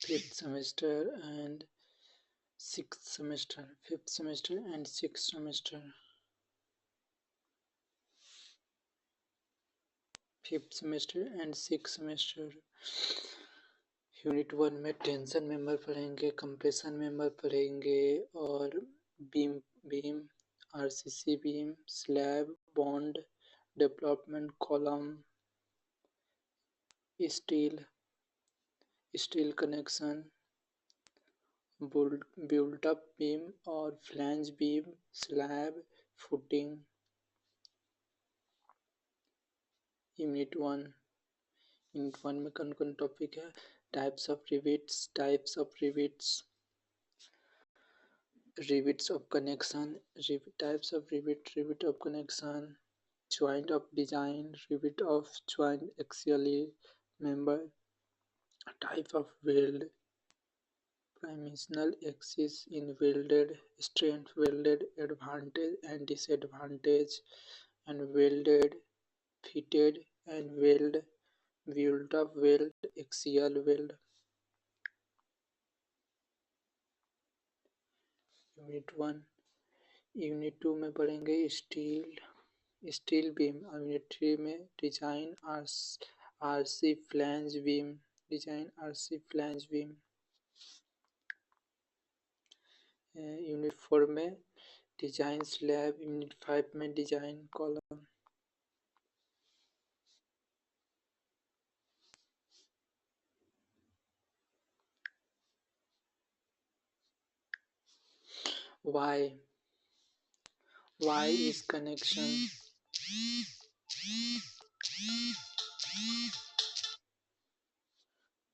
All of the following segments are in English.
fifth semester and sixth semester, fifth semester and sixth semester, fifth semester and sixth semester. Unit 1 में tension member पढ़ेंगे, compression member पढ़ेंगे और beam beam RCC beam, slab, bond, development column, steel connection, built up beam और flange beam, slab, footing. Unit 1 में कौन कौन topic है? Types of rivets, rivets of connection, types of rivet of connection, joint of design, rivet of joint axially member, type of weld, dimensional axis in welded, strength welded, advantage and disadvantage, and welded, fitted and weld, built up weld, axial weld. Unit 1। Unit 2 में पढ़ेंगे steel beam. Unit 3 में design RC flange beam, unit 4 में design slab, unit 5 में design column. Why is connection?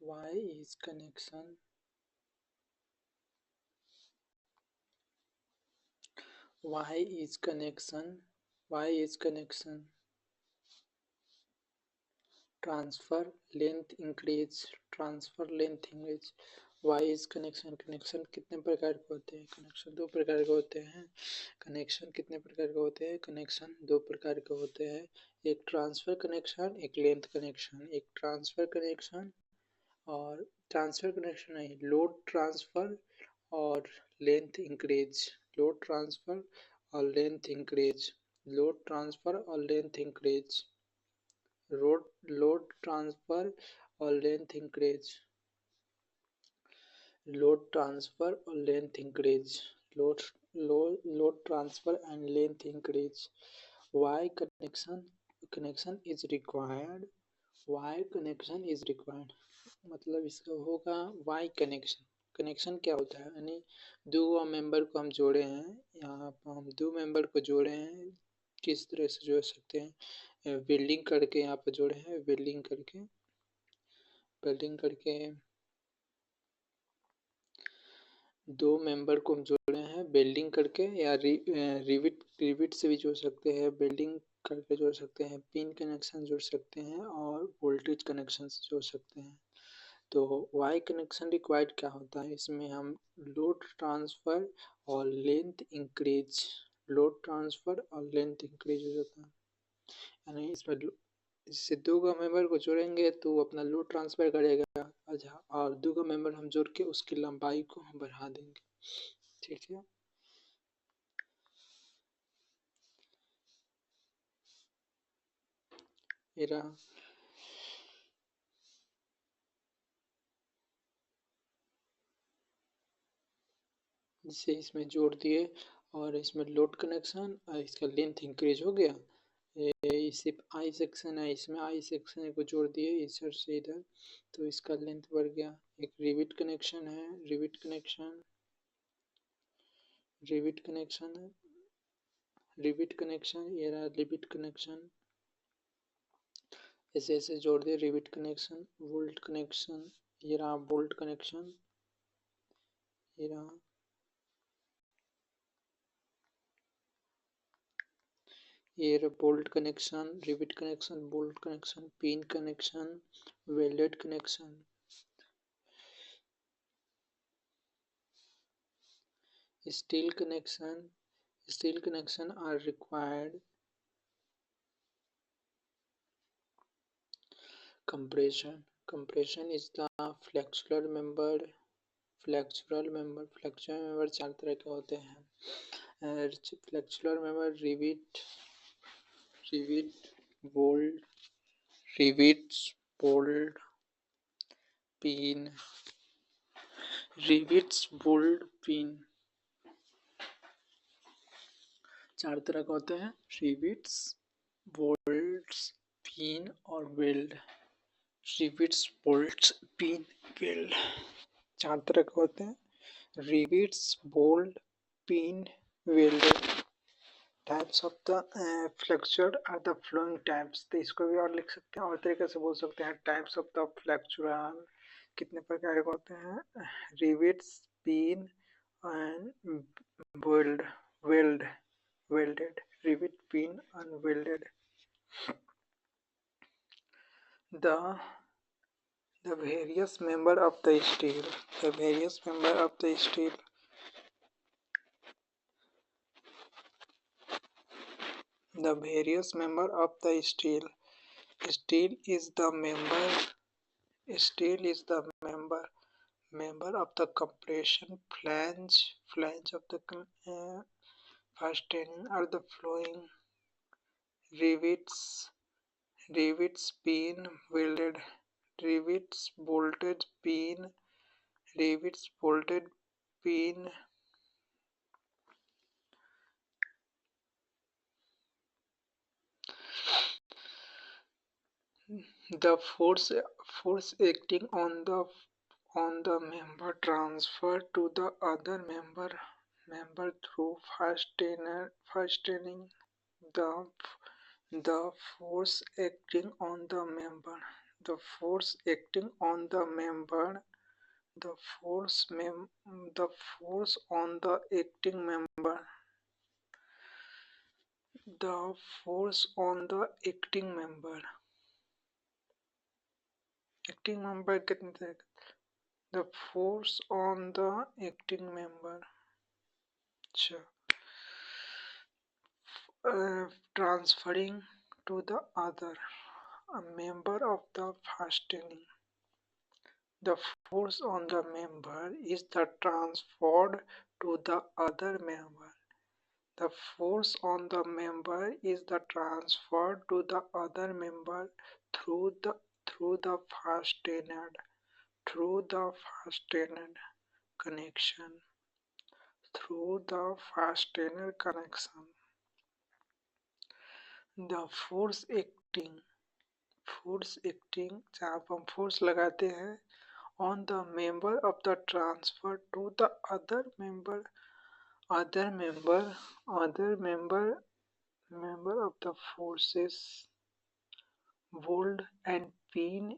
Why is connection? Why is connection? Why is connection? Transfer length increase, Why is connection? Connection कितने प्रकार के होते हैं? Connection दो प्रकार के होते हैं। कनेक्शन कितने प्रकार के होते हैं? कनेक्शन दो प्रकार के होते हैं, एक ट्रांसफर कनेक्शन, एक लेंथ कनेक्शन। एक ट्रांसफर कनेक्शन और ट्रांसफर कनेक्शन नहीं, लोड ट्रांसफर और लेंथ इंक्रीज, लोड ट्रांसफर और लेंथ इंक्रीज, लोड ट्रांसफर और लेंथ इंक्रीज, लोड ट्रांसफर और लेंथ इंक्रीज, लोड ट्रांसफर और length increase, load transfer and length increase. Why connection is required? Why connection is required? मतलब इसका होगा why connection क्या होता है? यानी दो मेंबर को हम जोड़े हैं, यहाँ पर हम दो मेंबर को जोड़े हैं, किस तरह से जोड़ सकते हैं? वेल्डिंग करके यहाँ पर जोड़े हैं, वेल्डिंग करके दो मेंबर को हम जोड़े हैं वेल्डिंग करके, या रिविट से भी जोड़ सकते हैं, वेल्डिंग करके जोड़ सकते हैं, पिन कनेक्शन जोड़ सकते हैं और वोल्टेज कनेक्शन से जोड़ सकते हैं। तो वाई कनेक्शन रिक्वायर्ड क्या होता है? इसमें हम लोड ट्रांसफर और लेंथ इंक्रीज, हो जाता है। यानी इसमें इससे दो का मेंबर को जोड़ेंगे तो अपना लोड ट्रांसफर करेगा, अच्छा, और दो का मेंबर हम जोड़ के उसकी लंबाई को हम बढ़ा देंगे। ठीक है, मेरा जिसे इसमें जोड़ दिए और इसमें लोड कनेक्शन और इसका लेंथ इंक्रीज हो गया। इसे आई सेक्शन है, इसमें आई सेक्शन को जोड़ दिए इधर से इधर, तो इसका लेंथ बढ़ गया। एक रिविट कनेक्शन है, रिविट कनेक्शन ये रहा रिविट कनेक्शन, ऐसे ऐसे जोड़ दिए रिविट कनेक्शन। वोल्ट कनेक्शन, ये रहा बोल्ट कनेक्शन, ये रहा ये bolt connection, rivet connection, bolt connection, pin connection, welded connection. Steel connection are required compression Compression is the flexural member. Flexural member चार तरह के होते हैं। Flexural member rivet bolt rivets bolt pin rivets bolt pin चार तरह के होते हैं। रिविट्स बोल्ट्स पिन और weld. Rivets bolts pin weld चार तरह के होते हैं। Rivets bolt pin welded. Types of the flexure are the flowing types. तो इसको भी और लिख सकते हैं और तरीके से बोल सकते हैं। टाइप्स ऑफ द फ्लेक्चुरल कितने प्रकार के होते हैं। Rivets pin and welded rivet pin and welded. The various member of the steel. The various member of the steel. The various member of the steel. Steel is the member. Steel is the member of the compression flange of the fastening are the flowing rivets pin welded rivets bolted pin the force acting on the member transfer to the other member through fastening. The force acting on the member the force acting on the member the force on the acting member the force on the acting member कितने तरह के? The force on the acting member. अच्छा transferring to the other a member of the fastening. The force on the member is the transferred to the other member. The force on the member is the transferred to the other member through the fastened connection. Through the fastener connection. The force acting जहाँ पर हम force लगाते हैं on the member of the transfer to the other member of the forces. Bolt and pin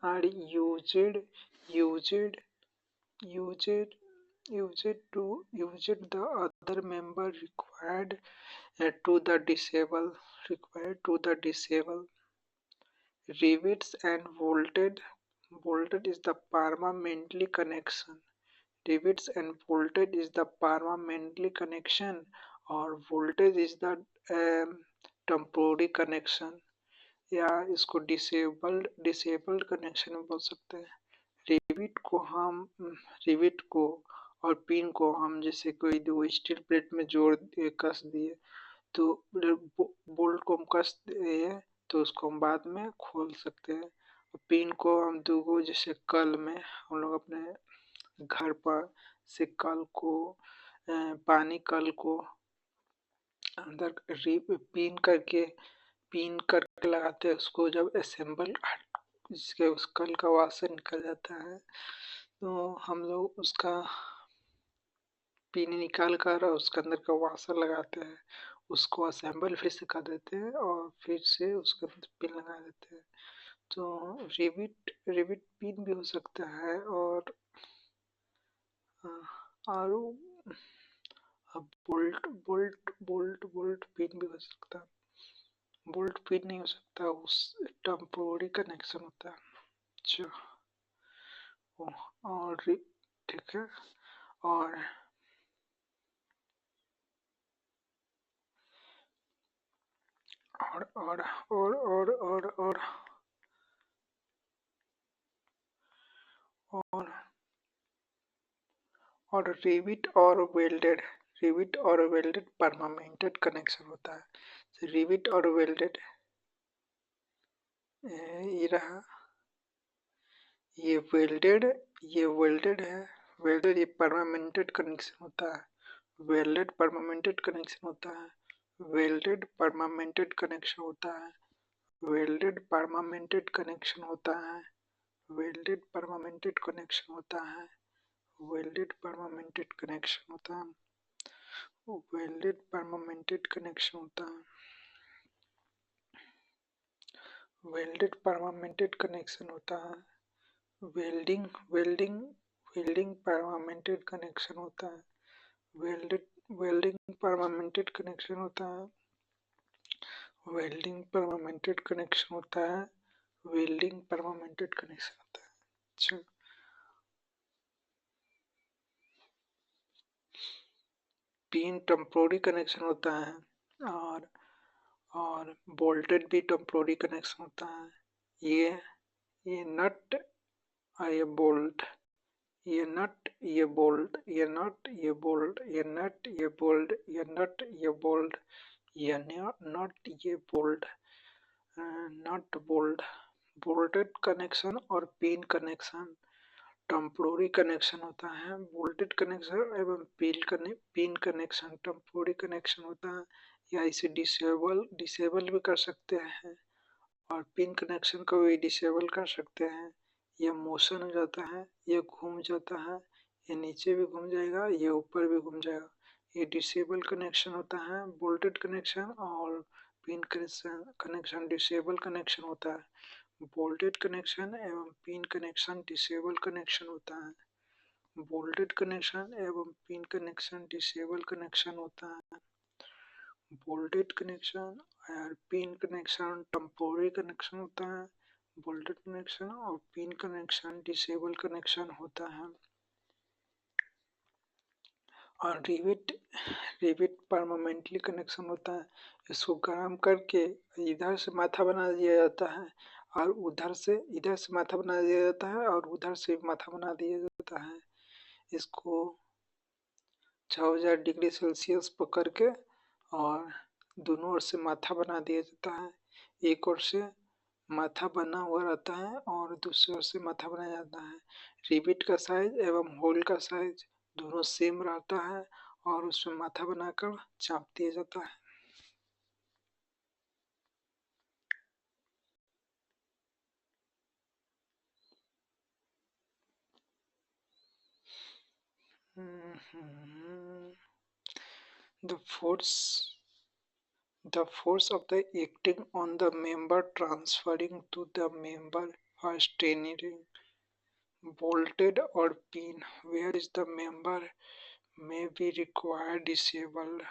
are used the other member required to the disable. Rivets and bolted is the permanently connection. Rivets and bolted is the permanently connection और voltage is the temporary connection या इसको disabled connection में बोल सकते हैं। Rivet को और pin को हम जैसे कोई दो स्टील प्लेट में जोड़ दिए कस दिए तो बोल्ट को हम कस दिए तो उसको हम बाद में खोल सकते हैं। पिन को हम दो जैसे कल में हम लोग अपने घर पर से कल को पानी कल को अंदर पिन करके लगाते हैं। उसको जब असेंबल इसके उस कल का वाशर निकल जाता है तो हम लोग उसका पिन निकाल कर उसके अंदर का वाशर लगाते हैं। उसको असेंबल फिर से कर देते हैं और फिर से उसके अंदर पिन लगा देते हैं। तो रिविट पिन भी हो सकता है और बोल्ट पिन भी हो सकता है। बोल्ट पिन नहीं हो सकता, उस टेम्पोररी कनेक्शन होता है। अच्छा और ठीक है और और रिविट और वेल्डेड परमानेंट कनेक्शन होता है। रिविट और वेल्डेड, ये रहा, ये वेल्डेड है। वेल्डेड ये परमानेंट कनेक्शन होता है। वेल्डेड परमानेंट कनेक्शन होता है। वेल्डेड परमानेंट कनेक्शन होता है। वेल्डेड परमानेंट कनेक्शन होता है। वेल्डेड परमानेंट कनेक्शन होता है। वेल्डेड परमानेंट कनेक्शन होता है। वेल्डेड परमानेंट कनेक्शन होता है। वेल्डेड परमानेंट कनेक्शन होता है। Welding welding welding permanent connection होता है। वेल्डेड वेल्डिंग परमानेंट कनेक्शन होता है। वेल्डिंग परमानेंट कनेक्शन होता है। वेल्डिंग परमानेंट कनेक्शन होता है। अच्छा, पिन टेम्पोररी कनेक्शन होता है। और बोल्टेड भी टेम्पोररी कनेक्शन होता है। ये नट और ये बोल्ट, ये नट ये बोल्ट, ये नट ये बोल्ट, ये नट ये बोल्ट, ये नट ये बोल्ट, ये नट ये bolt, nut bolt. Bolted connection और पिन कनेक्शन टेम्पोररी कनेक्शन होता है। बोल्टेड कनेक्शन एवं पिन कनेक्शन टेम्पोररी कनेक्शन होता है, या इसे डिसेबल भी कर सकते हैं, और पिन कनेक्शन को भी डिसेबल कर सकते हैं। ये मोशन हो जाता है, ये घूम जाता है, ये नीचे भी घूम जाएगा, ये ऊपर भी घूम जाएगा। ये डिसेबल कनेक्शन होता है बोल्टेड कनेक्शन, और पिन कनेक्शन डिसेबल कनेक्शन होता है। बोल्टेड कनेक्शन एवं पिन कनेक्शन डिसेबल कनेक्शन होता है। बोल्टेड कनेक्शन एवं पिन कनेक्शन डिसेबल कनेक्शन होता है। बोल्टेड कनेक्शन और पिन कनेक्शन टेम्पोररी कनेक्शन होता है। बोल्टेड कनेक्शन और पिन कनेक्शन डिसेबल कनेक्शन होता है। और रिविट परमानेंटली कनेक्शन होता है। इसको गर्म करके इधर से माथा बना दिया जाता है, और इधर से माथा बना दिया जाता है, और उधर से माथा बना दिया जाता है। इसको 6000 डिग्री सेल्सियस पकड़ के और दोनों ओर से माथा बना दिया जाता है। एक ओर से माथा बना हुआ रहता है और दूसरी ओर से माथा बनाया जाता है। रिविट का साइज एवं होल का साइज दोनों सेम रहता है, और उसमें माथा बनाकर चाप दिया जाता है। The force the force of the acting on the member transferring to the member fastening, bolted or pin, where is the member may be required disabled.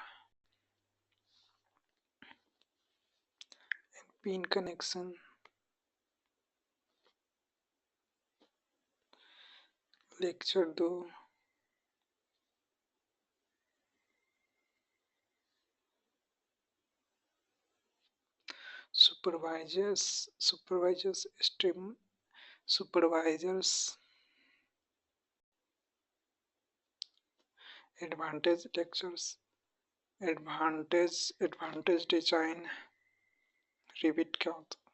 Pin connection. Lecture 2। supervisors advantage lectures, advantage design, rivet क्या होता है।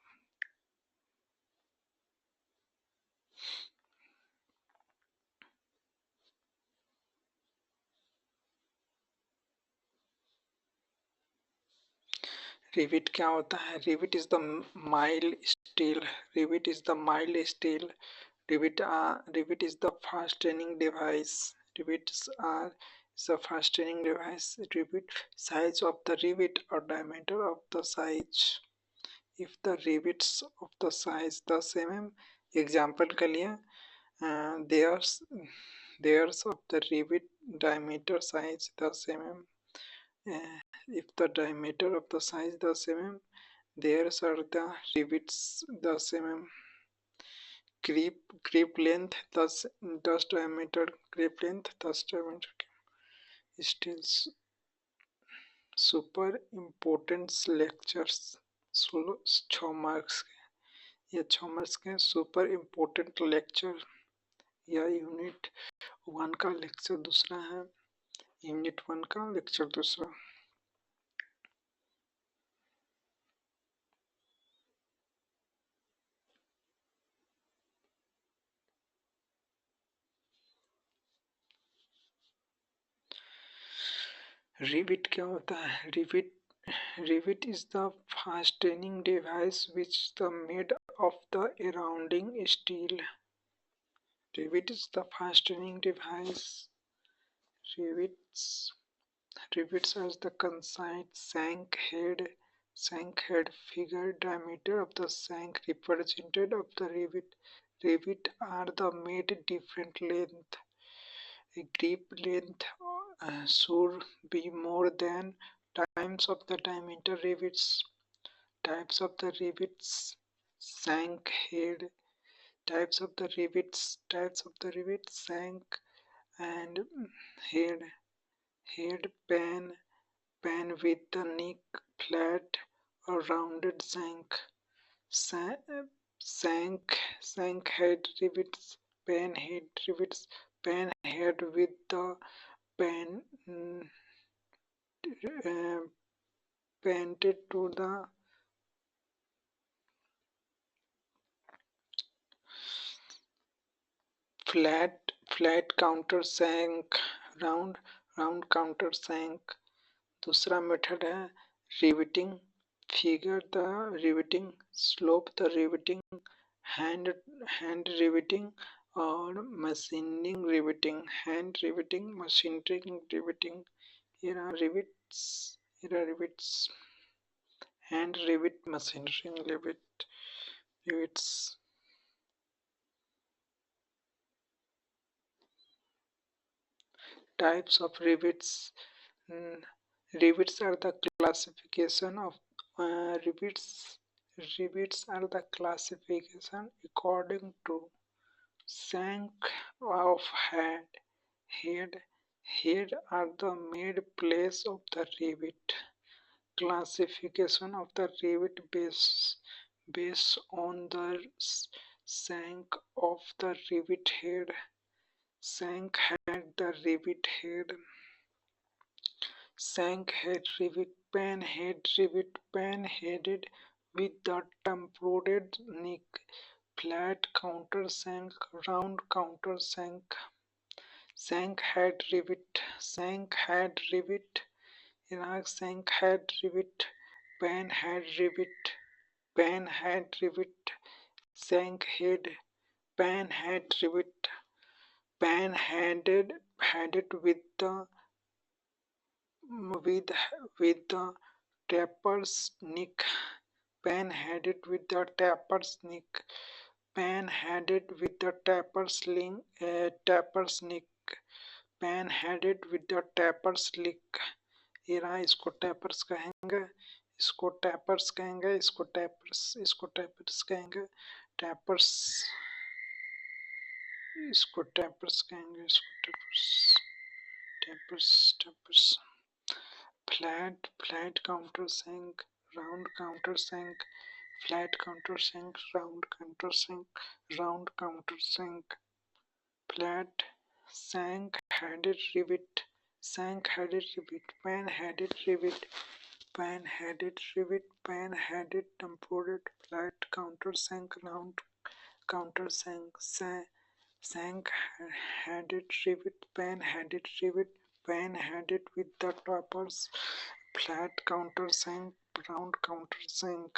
Rivet क्या होता है? Rivet is the mild steel, rivet is the mild steel, rivet is the fastening device. Rivets are the fastening device. Rivet size of the rivet or diameter of the size. If the rivets of the size 10 mm, example के लिए there's of the rivet diameter size 10 mm. If the diameter of the size 10 mm, there's are the rivets 10 mm. Grip length 10 diameter, grip length 10 diameter. Still super important lectures 6 marks के, ये 6 marks के super important lecture यह unit 1 का lecture दूसरा है। Unit 1 का lecture दूसरा। Rivet क्या होता है? Rivet is the fastening device which the made of the surrounding steel. Rivet is the fastening device. Rivets Rivets are the concise shank head figure diameter of the shank represented of the rivet. Rivet are the made different length. A grip length should be more than times of the diameter. Rivets types of the rivets: shank head. Types of the rivets: shank and head. Pan with the neck flat or rounded shank. Shank head rivets. Pan head rivets. Pan head with the pan painted to the flat countersink. round countersink. दूसरा method है riveting figure the riveting slope the riveting hand riveting और machining riveting hand riveting machining riveting rivets hand rivet machining rivets types of rivets. Rivets are the classification of rivets. Rivets are the classification according to shank of head. Head are the made place of the rivet. Classification of the rivet based on the shank of the rivet head. Shank head the rivet head. Shank head rivet. Pan head rivet. Pan headed with the tempered neck. Flat countersink. Round countersink. Shank head rivet. Shank head rivet. Shank head rivet. Pan head rivet. Pan head rivet. Shank head. Pan head rivet. Pan headed with the taper's neck. Pan headed with the taper's neck. Pan headed with the taper's neck. Pan headed with the taper's neck. ये रहा, इसको tapers कहेंगे, इसको tapers कहेंगे, इसको tapers कहेंगे, tapers, इसको tapers कहेंगे, इसको tapers. Flat countersink, round countersink, flat countersink, round countersink, round countersink. Flat shank-headed rivet, shank-headed rivet, pan-headed rivet, pan-headed rivet, pan-headed tempered. Flat countersink, round countersink, shank-headed rivet, pan-headed rivet, pan-headed with the toppers. Flat countersink, round countersink.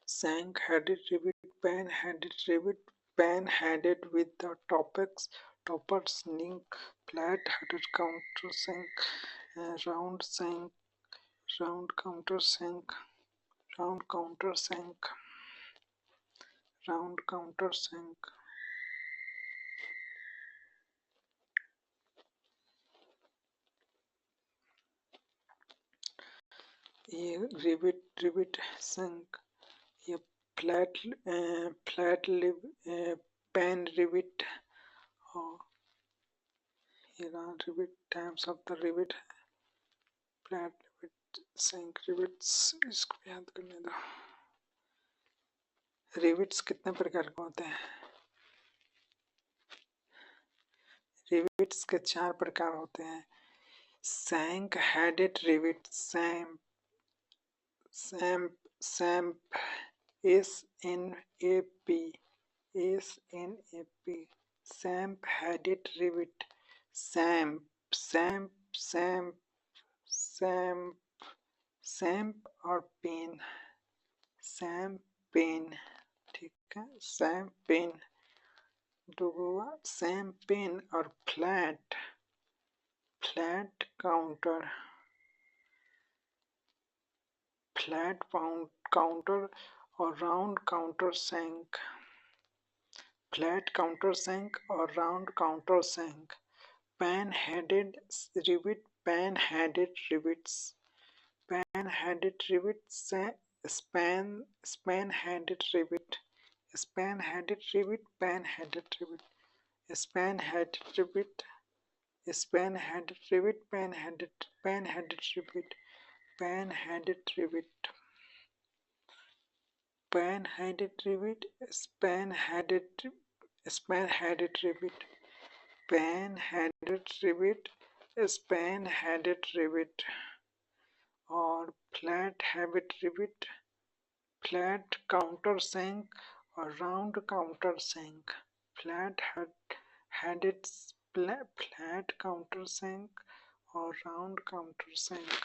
Shank-headed rivet, pan-headed rivet, pan-headed with the toppers. Neck. Flat-headed countersink, round sink, round countersink, round countersink, round countersink. ये rivet sink, ये flat pan rivet और ये rivet. Types of the rivet, flat rivet, sink rivets. इसको याद करने दो. Rivets कितने प्रकार के होते हैं? रिविट्स के 4 प्रकार होते हैं। Sunk headed rivet, snap SNAP, snap headed rivet, snap snap snap snap और पेन, ठीक है। सैम्प पेन, दुगुआ सैम्प पेन और फ्लैट काउंटर, काउंटर और round countersunk, flat countersunk और round countersunk. Pan headed rivet, pan headed rivets, pan headed rivet, span headed rivet, span headed rivet, pan headed rivet, span headed rivet, span headed rivet, pan headed rivet, pan headed rivet, pan headed rivet, span headed rivet, pan headed rivet, span headed rivet और flat headed rivet, flat countersunk और round countersunk. Flat headed, flat countersunk और round countersunk,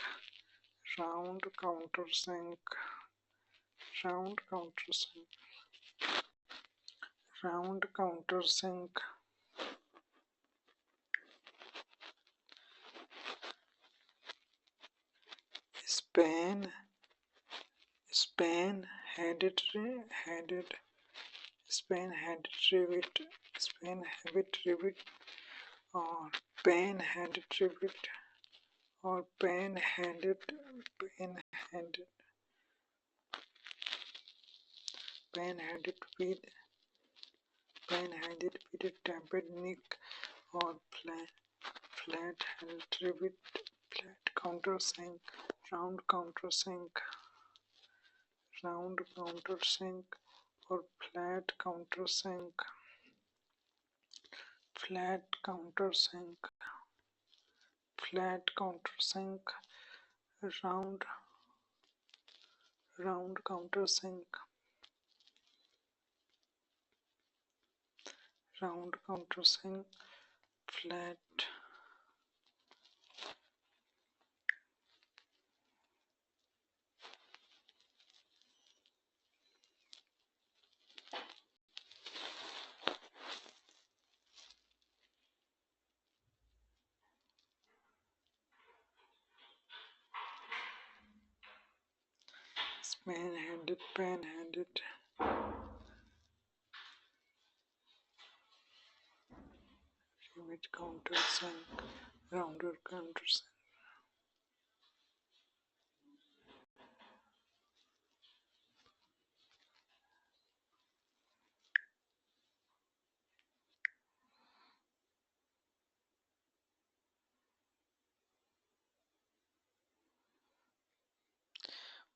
round countersunk, round countersunk, round countersunk. Span headed span headed rivet, span headed rivet और pan headed rivet और pan headed with tapped neck और flat headed rivet, flat countersunk, round countersunk, round countersunk और flat countersunk, flat countersunk, flat countersunk, round countersunk, round countersunk, flat span headed, pan headed, rivet counter sink, rounder counter sink.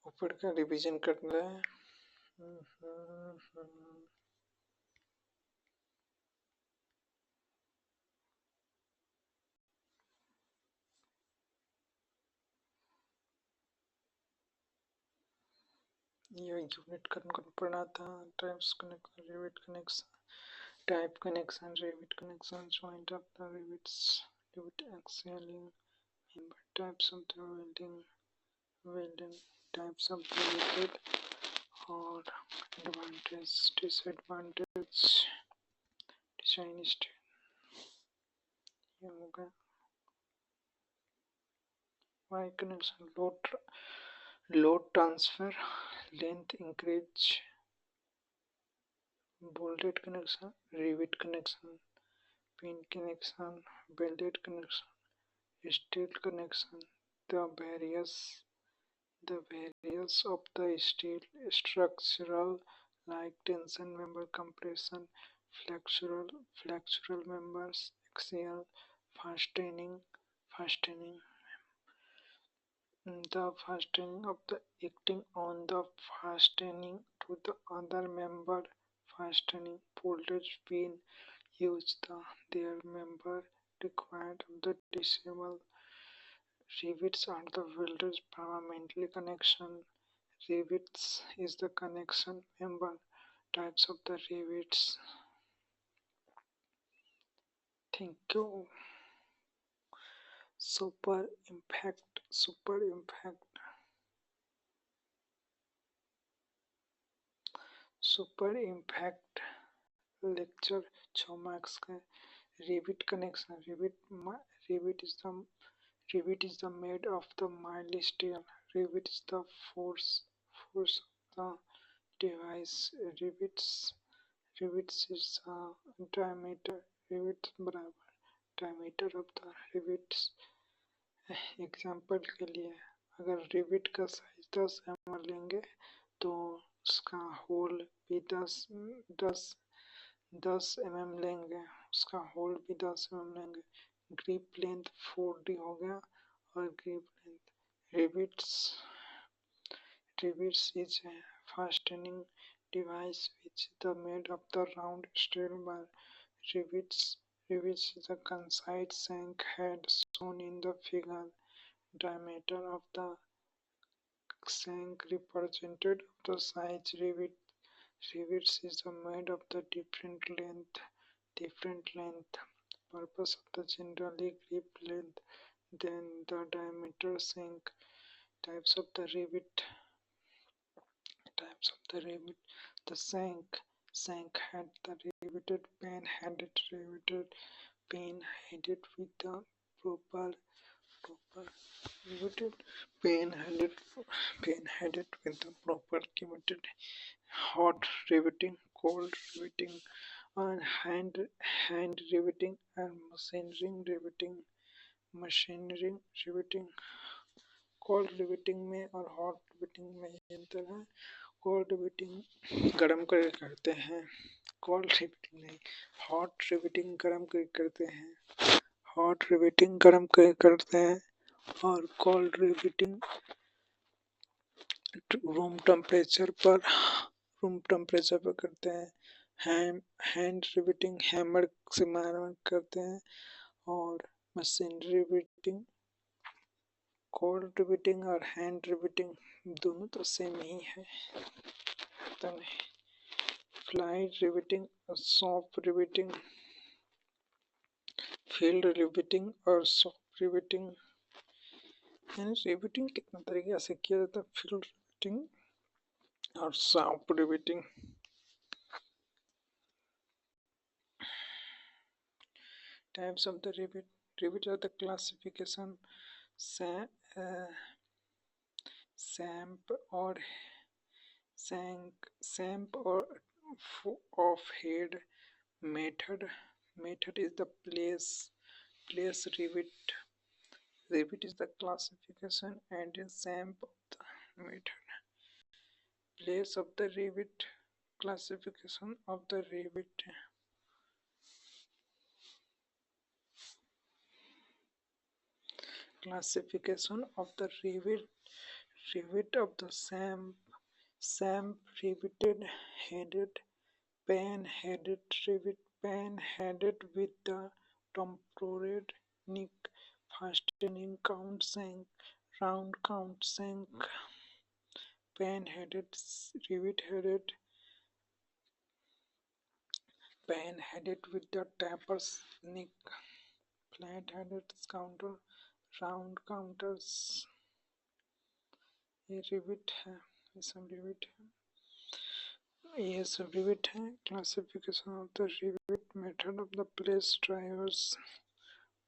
ऊपर का revision कर रहे हैं। ये unit connection पढ़ना था। Types connection, rivet connection, type connection, rivet connection, joint of the rivets, rivet axial member, types of the welding, types of the rivet और advantage, disadvantage, design state। ये हो गया। Y connection, load transfer, length increase, bolted connection, rivet connection, pin connection, welded connection, steel connection, the various of the steel structural like tension member, compression, flexural members, axial, fastening, the fastening of the acting on the fastening to the other member, fastening, voltage pin use their member required of the disable. Rivets are the welder's permanently connection. Rivets is the connection member. Types of the rivets. Thank you. Super impact. Super impact. Super impact lecture 6 marks का rivet connection. Rivet is the rivet is the made of the mild steel. Rivet is the force of the device. Rivets is diameter. Rivets बराबर diameter of the rivets. Example के लिए अगर rivet का size 10 mm लेंगे तो उसका whole भी 10 mm लेंगे, उसका होल भी 10 mm लेंगे। ग्रिप लेंथ 4D हो गया। और grip length rivets is a fastening device which is made of the round steel bar. Rivets is a concise shank head shown in the figure. Diameter of the shank represented the size rivets is made of the different length. Purpose of the generally grip length than the diameter shank. Types of the rivet. The shank head, the riveted pen headed with the proper riveted pen headed with the proper riveted. Hot riveting, cold riveting, and hand riveting and machinery riveting. Cold riveting में और hot riveting में ये अंतर है। Cold riveting गर्म करके करते हैं, कोल्ड रिवेटिंग नहीं। हॉट रिवेटिंग गर्म करके करते हैं, हॉट रिवेटिंग गर्म करके करते हैं। और कोल्ड रिवेटिंग रूम टेम्परेचर पर करते हैं। हैंड रिवेटिंग हैमर से मार करते हैं। और मशीन रिवेटिंग, कोल्ड रिवेटिंग और हैंड रिवेटिंग दोनों तो सेम ही है, पता नहीं। फ्लाइट रिवेटिंग और सॉफ्ट रिवेटिंग, फील्ड रिवेटिंग और सॉफ्ट रिवेटिंग। यानी रिवेटिंग कितना तरीके से किया जाता है, फील्ड रिवेटिंग और soft riveting. Types of the rivet are the classification stamp or of head method is the place rivet is the classification and stamp of the method. Place of the rivet, classification of the rivet. Classification of the rivet of the stamp riveted headed, pen headed rivet, pen headed with the tempered nick, fastening count shank, round count shank, pen headed, rivet headed, pen headed with the taper nick, flat headed counter, round counters. ये rivet है, ये सब rivet है। Classification of the rivet, method of the place drivers,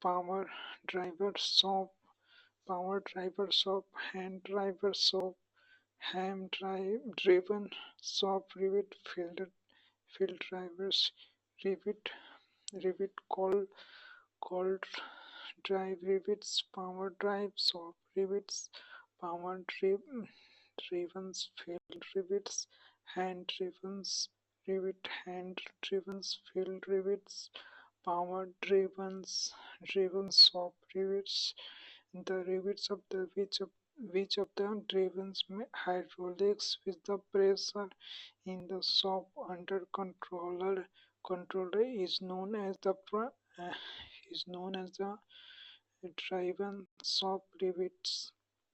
power driver shop, hand driver shop, ham driven shop rivet, field drivers rivet cold drive rivets, power drive, soft rivets, power driven field rivets, hand driven field rivets, power driven soft rivets. The rivets of the which of the driven hydraulics with the pressure in the shop under controller is known as the is known as the driven soft rivets.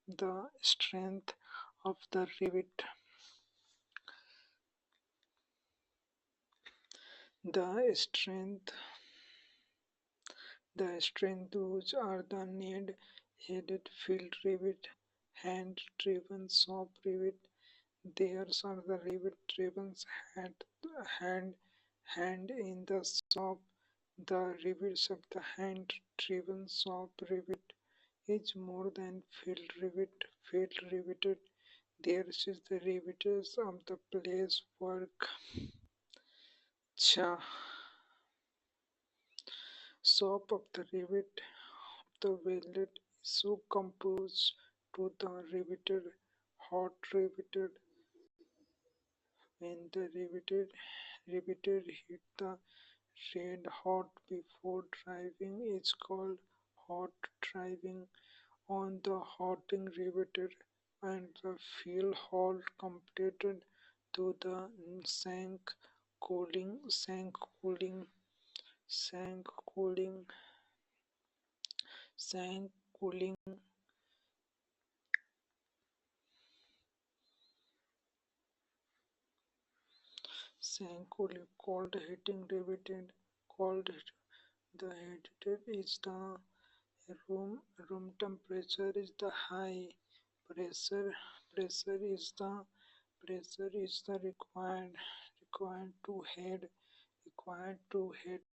The strength of the rivet. The strength The strengths are the nail-headed field rivet, hand-driven soft rivet. Theirs are the rivet-driven hand, hand, hand in the soft. The rivets of the hand-driven soft rivet is more than field rivet. Field riveted. Theirs is the riveters of the place work. Cha. Soap of the rivet. The velvet is so composed to the riveted, hot riveted. When the riveted hit the red hot before driving is called hot driving on the hotting riveted, and the field halt completed to the sank cooling, sank cooling, sank cooling. Sank called heating riveted. Called the heated is the room temperature is the high pressure pressure is the required to head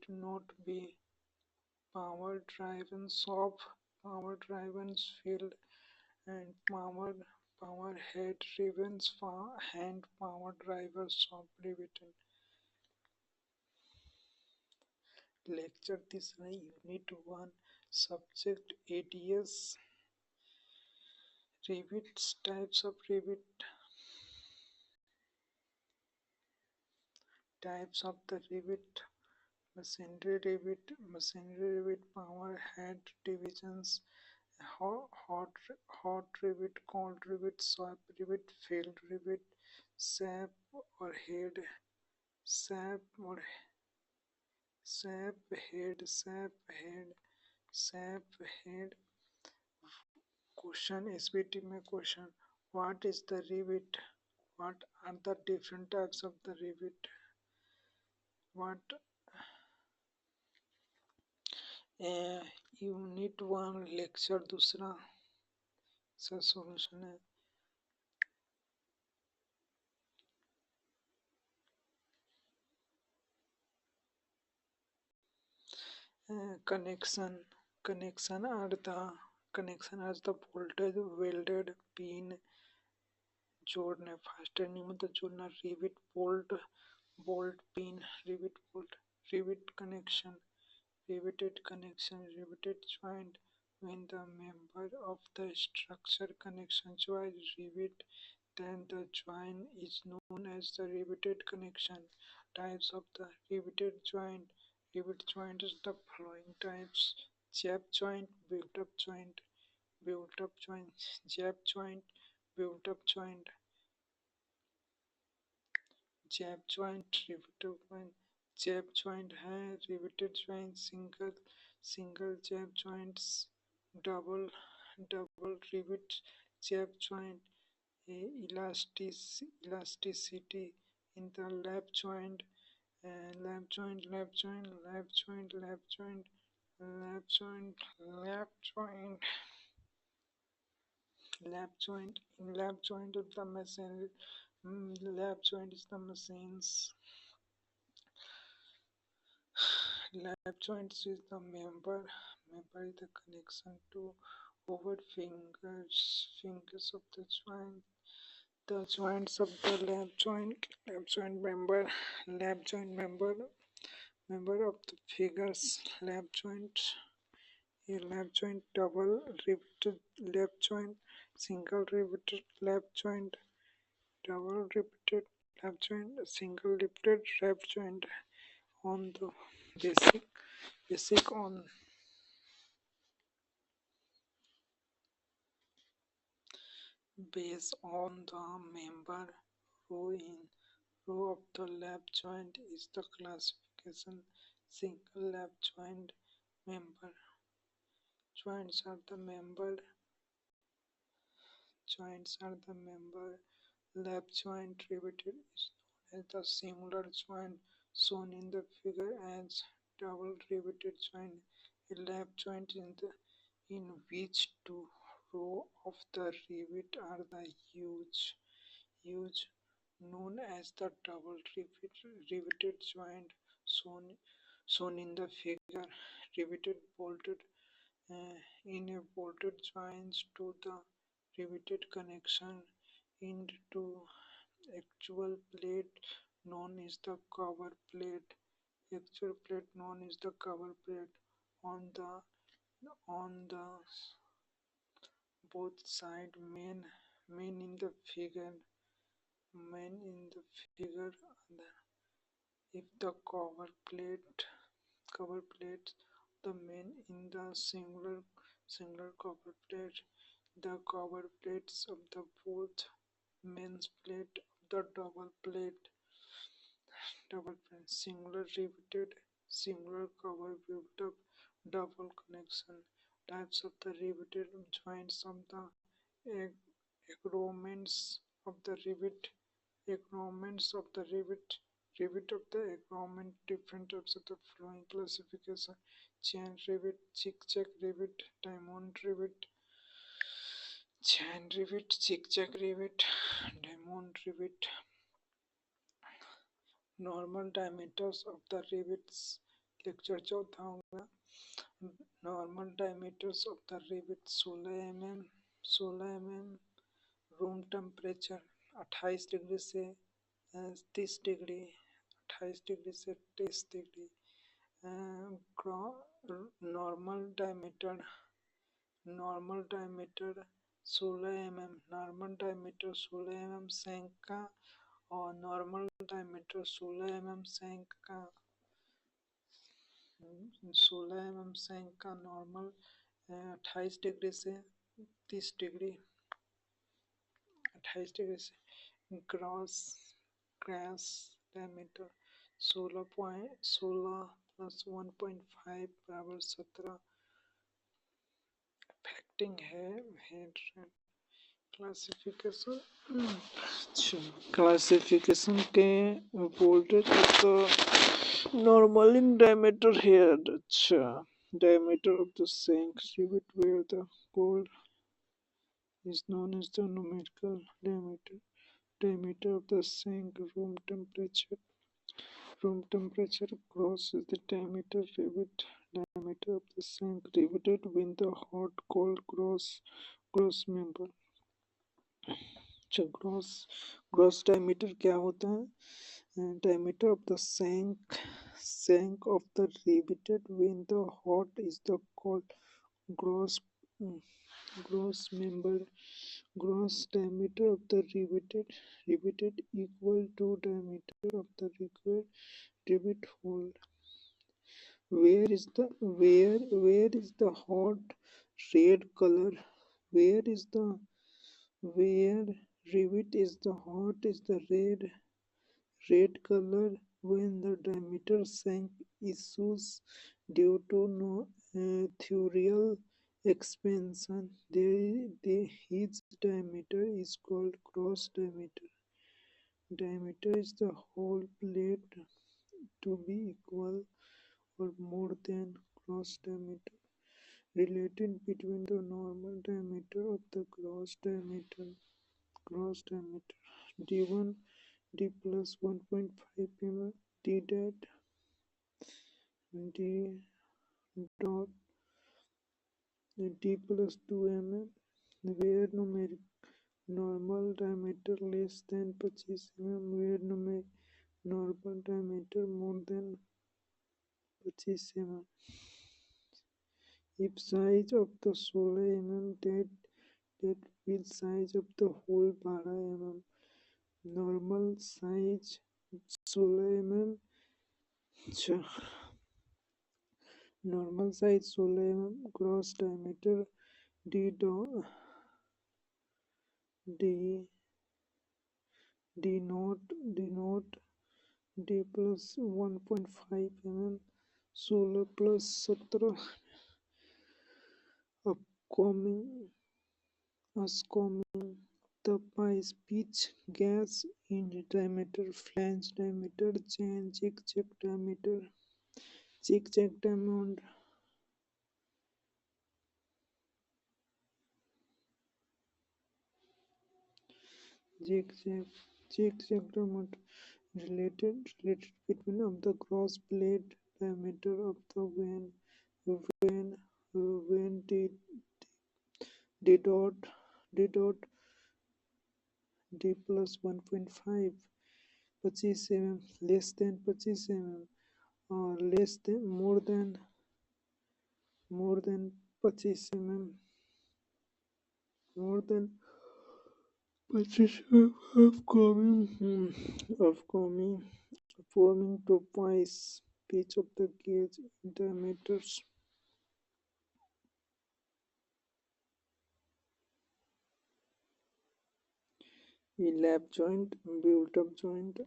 not be power driven field and power head driven hand power drivers of riveted. Lecture this unit 1 subject ADS rivets types of the rivet machinery rivet power head divisions hot rivet cold rivet swap rivet field rivet sap or head sap or sap head question SBT में question what is the rivet what are the different types of the rivet what unit 1 lecture दूसरा सा solution है connection are the voltage welded pin जोड़ने faster नहीं मतलब जोड़ना rivet bolt pin rivet connection riveted joint when the member of the structure connection joint rivet then the joint is known as the riveted connection. Types of the riveted joint. Rivet joint is the following types: jab joint, built-up joint, jab joint, built-up joint, jab joint, riveted joint. Jab joint है riveted joint single jab joints double rivet jab joint elasticity in the lap joint in lap joint of the machine lap joint is the machines lap joints is the member is the connection to over fingers of the joints of the lap joint member member of the figures lap joint a lap joint double riveted lap joint single riveted lap joint double riveted lap joint single riveted lap joint on the basic on based on the member row of the lap joint is the classification single lap joint member. Joints are the member. Joints are the member. Lap joint riveted is known as the singular joint shown in the figure as double riveted joint. A lap joint in which two rows of the rivet are the huge known as the double riveted joint shown in the figure. Riveted bolted in a bolted joints to the riveted connection into actual plate known as the cover plate. Actual plate known as the cover plate on the both side main in the figure main in the figure. If the cover plate the main in the singular cover plate, the cover plates of the both mains plate of the double plate singular riveted singular cover built up double connection. Types of the riveted joints of the agreements of the rivet of the agreement. Different types of the flowing classification: chain rivet, zigzag rivet, diamond rivet, chain rivet, zigzag rivet, diamond rivet. Normal diameters of the rivets lecture चौथा होगा। Normal diameters of the rivet 16 mm room temperature 28 degree से 30 degree 28 degree से 30 degree. Normal diameter 16 mm normal diameter 16 mm सैंक का और normal diameter 16 mm सैंक का 16 mm सैंक का normal 28 degree से 30 degree 28 degree से। ग्रास डायमीटर 16 प्लस 1.5 बराबर 17। अफेक्टिंग है हेड क्लासिफिकेशन। क्लासिफिकेशन के वोल्टेज तो normal in diameter here. अच्छा, diameter of the shank rivet where the gold is known as the numerical diameter. Diameter of the shank room temperature. Room temperature cross is the diameter rivet. Diameter of the shank riveted when the hot cold cross member. अच्छा, gross diameter क्या होता है? Diameter of the shank of the riveted when the hot is the cold gross member. Gross diameter of the riveted equal to diameter of the required rivet hole. Where is the hot red color? Where rivet is the hot is the red color when the diameter shank issues due to theorial expansion. His diameter is called gross diameter. Diameter is the whole plate to be equal or more than gross diameter. Related between the normal diameter of the gross diameter. D1 D plus 1.5 mm D dot D dot D plus 2 mm where numeric normal diameter less than 25 mm where numeric normal diameter more than 25 mm. If size of the 16 mm that will size of the whole 12 mm. Normal size 16 mm. Normal size 16 mm. Gross diameter D naught D plus 1.5 mm 16 + 17 upcoming the pies pitch gas in diameter flange diameter chain zigzag diameter zigzag diamond zigzag zigzag diamond related between of the cross blade diameter of the when d dot d plus 1.5 25 mm less than 25 mm or less than more than 25 mm more than 25 mm of coming forming to twice pitch of the gauge in diameters. A lap joint built up joint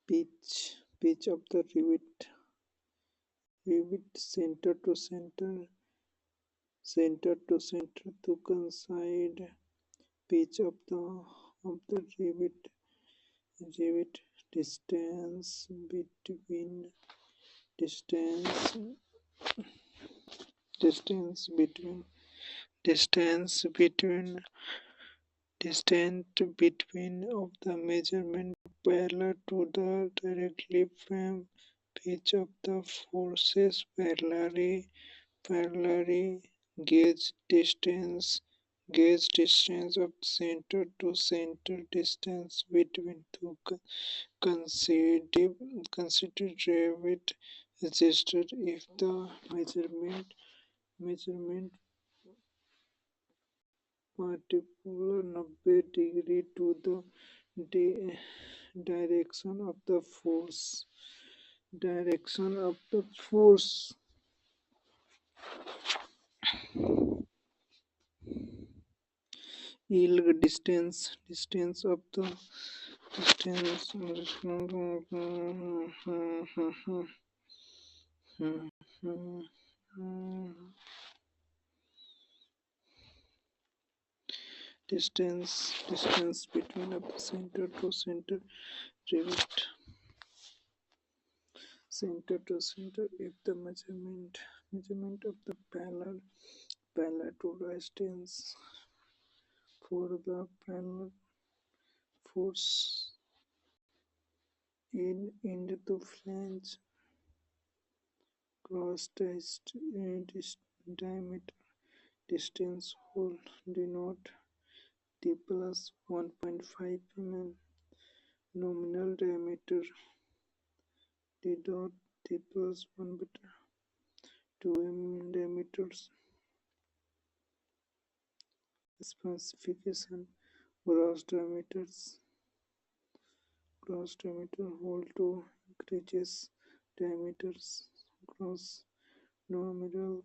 pitch of the rivet center to coincide pitch of the rivet distance distance between distance between distance between of the measurement parallel to the directly frame pitch of the forces parallelly gauge distance of center to center distance between two considerable registered if the measurement particular 90 degree to the direction of the force. Yield distance of the distance distance between of the center to center rivet center to center if the measurement of the parallel to distance for the parallel force in the flange cross diameter distance will denote d plus 1.5 mm nominal diameter d dot d plus 1 beta 2 mm diameters specification gross diameter whole to increases diameters gross nominal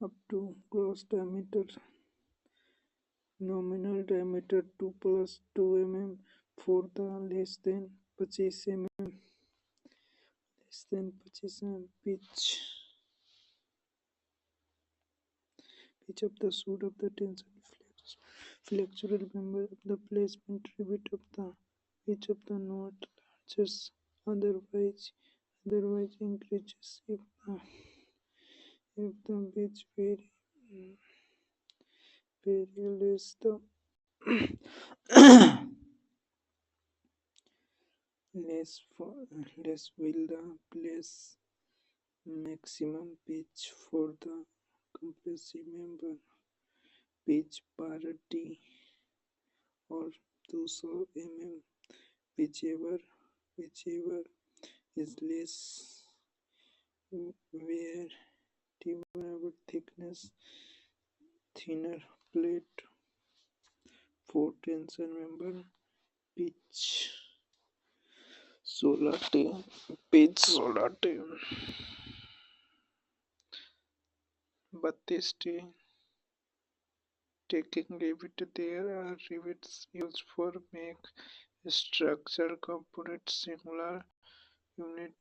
up to gross diameter nominal diameter 2 plus 2 mm for the less than 25 mm pitch of the suit of the tension flexural member of the placement rivet of the pitch of the knot largest otherwise increases if the pitch very less the less will the place maximum pitch for the compressive member pitch parity or 200 mm whichever is less where tunable thickness thinner plate for tension member pitch solar pitch 32 taking rivet. There are rivets used for make structure components similar unit.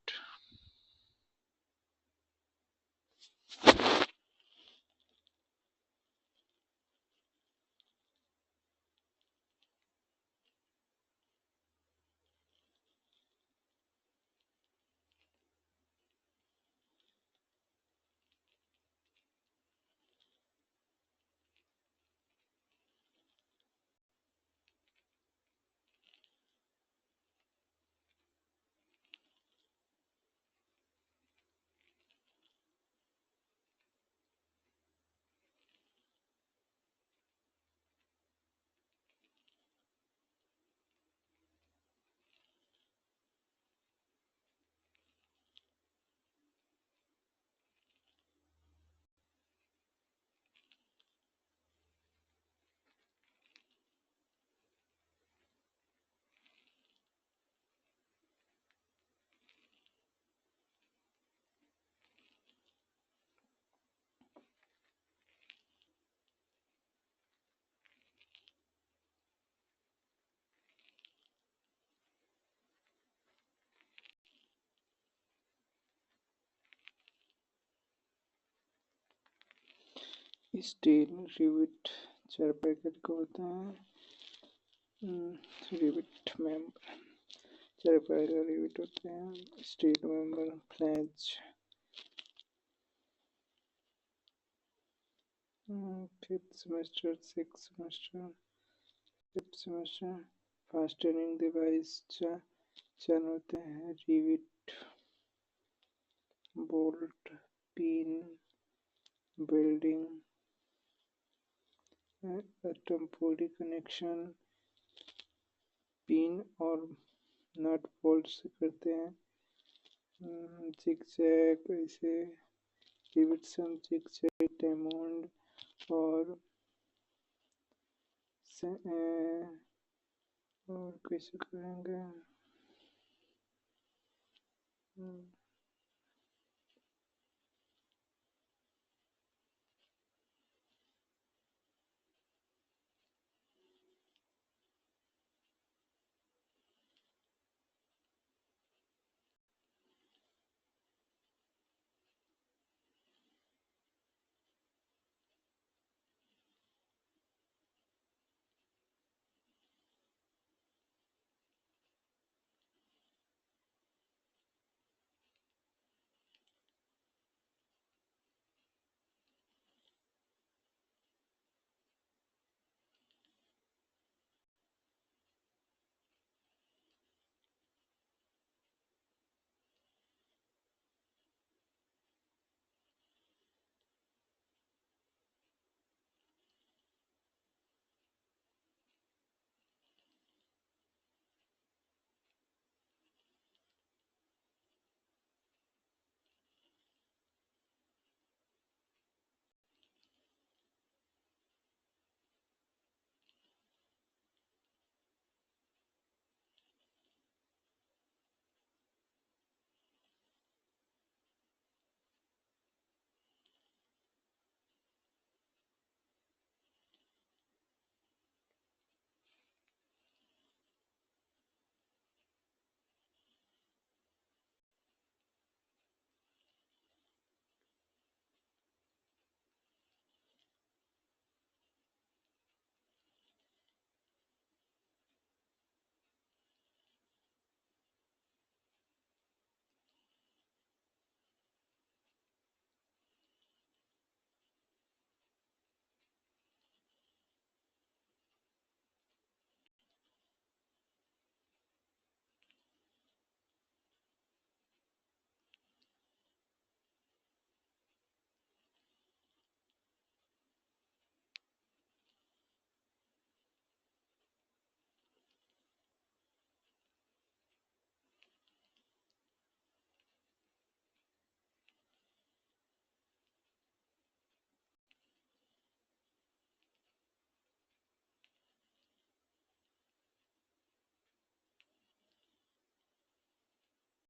Steel rivet चार packet का होता है। Rivet member चार packet का rivet होते हैं। Steel member flange fifth semester six semester fifth semester fastening device चार होते हैं। Rivet bolt pin welding temporary connection pin और नट बोल्ट से करते हैं। जिगजैग ऐसे रिवेट सम जिगजैग डायमंड और कैसे करेंगे।